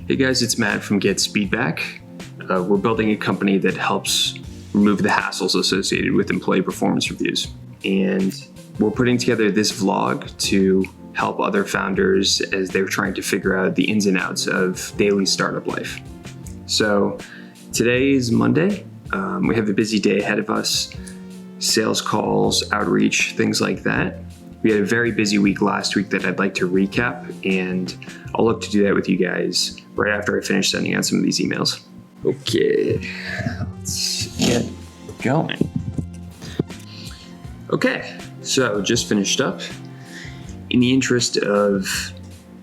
Hey guys, it's Matt from Get Speedback. We're building a company that helps remove the hassles associated with employee performance reviews. And we're putting together this vlog to help other founders as they're trying to figure out the ins and outs of daily startup life. So today is Monday. We have a busy day ahead of us. Sales calls, outreach, things like that. We had a very busy week last week that I'd like to recap, and I'll look to do that with you guys right after I finish sending out some of these emails. Okay, let's get going. Okay, so just finished up. In the interest of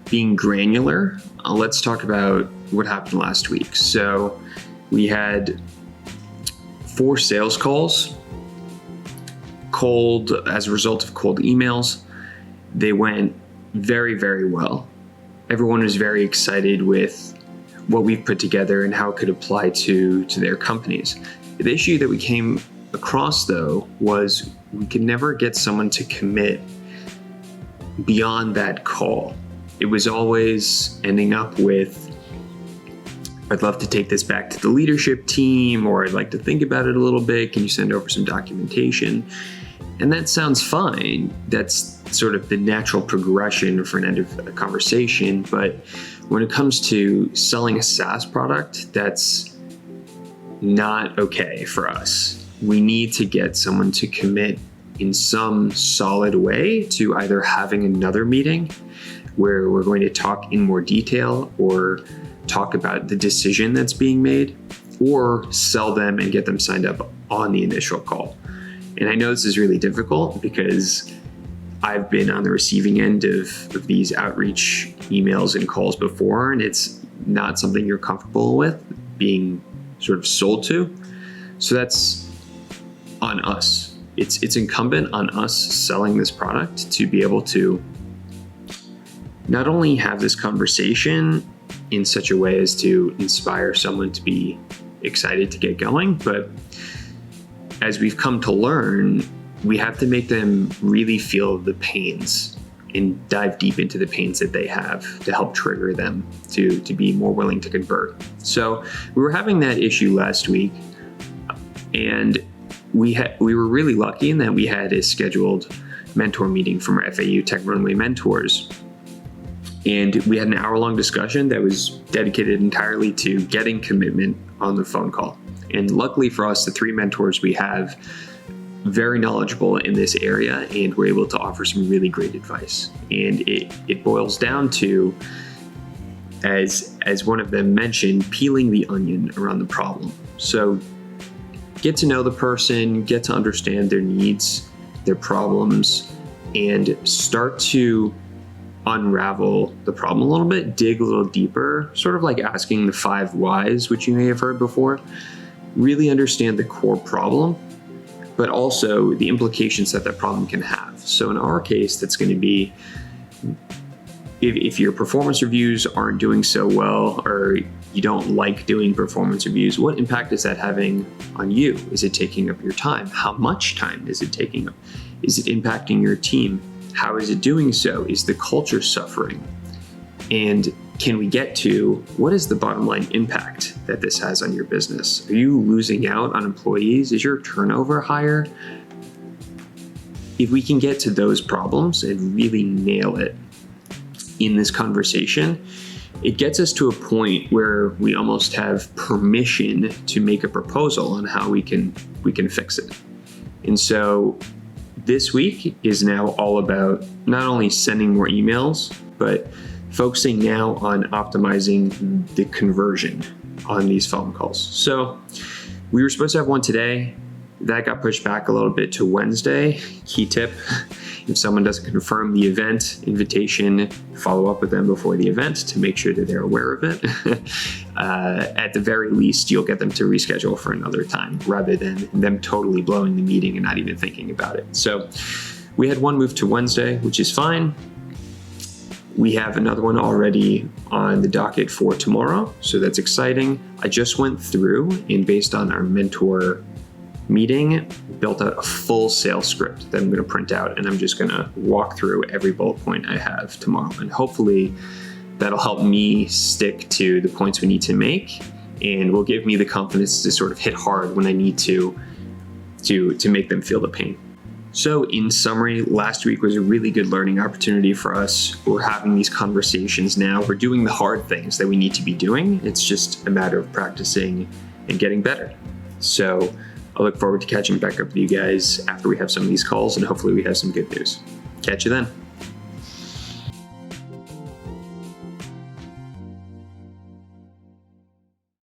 being granular, let's talk about what happened last week. So we had 4 sales calls, cold as a result of cold emails. They went very, very well. Everyone was very excited with what we've put together and how it could apply to their companies. The issue that we came across, though, was we could never get someone to commit beyond that call. It was always ending up with, I'd love to take this back to the leadership team, or I'd like to think about it a little bit. Can you send over some documentation? And that sounds fine. That's sort of the natural progression for an end of a conversation. But when it comes to selling a SaaS product, that's not okay for us. We need to get someone to commit in some solid way to either having another meeting where we're going to talk in more detail or talk about the decision that's being made, or sell them and get them signed up on the initial call. And I know this is really difficult because I've been on the receiving end of these outreach emails and calls before, and it's not something you're comfortable with being sort of sold to. So that's on us. It's incumbent on us selling this product to be able to not only have this conversation in such a way as to inspire someone to be excited to get going, but as we've come to learn, we have to make them really feel the pains and dive deep into the pains that they have to help trigger them to be more willing to convert. So we were having that issue last week, and we were really lucky in that we had a scheduled mentor meeting from our FAU Tech Runway mentors. And we had an hour-long discussion that was dedicated entirely to getting commitment on the phone call. And luckily for us, the 3 mentors we have very knowledgeable in this area, and we're able to offer some really great advice. And it boils down to, as one of them mentioned, peeling the onion around the problem. So get to know the person, get to understand their needs, their problems, and start to unravel the problem a little bit, dig a little deeper, sort of like asking the 5 whys, which you may have heard before. Really understand the core problem, but also the implications that problem can have. So in our case, that's going to be if your performance reviews aren't doing so well, or you don't like doing performance reviews, what impact is that having on you? Is it taking up your time? How much time is it taking up? Is it impacting your team? How is it doing so? Is the culture suffering? And can we get to what is the bottom line impact that this has on your business? Are you losing out on employees? Is your turnover higher? If we can get to those problems and really nail it in this conversation, it gets us to a point where we almost have permission to make a proposal on how we can fix it. And so this week is now all about not only sending more emails, but focusing now on optimizing the conversion on these phone calls. So we were supposed to have one today. That got pushed back a little bit to Wednesday. Key tip, if someone doesn't confirm the event invitation, follow up with them before the event to make sure that they're aware of it. At the very least, you'll get them to reschedule for another time rather than them totally blowing the meeting and not even thinking about it. So we had one move to Wednesday, which is fine. We have another one already on the docket for tomorrow, so that's exciting. I just went through and based on our mentor meeting, built out a full sales script that I'm going to print out, and I'm just going to walk through every bullet point I have tomorrow. And hopefully That'll help me stick to the points we need to make, and will give me the confidence to sort of hit hard when I need to make them feel the pain. So in summary, last week was a really good learning opportunity for us. We're having these conversations now. We're doing the hard things that we need to be doing. It's just a matter of practicing and getting better. So I look forward to catching back up with you guys after we have some of these calls, and hopefully we have some good news. Catch you then.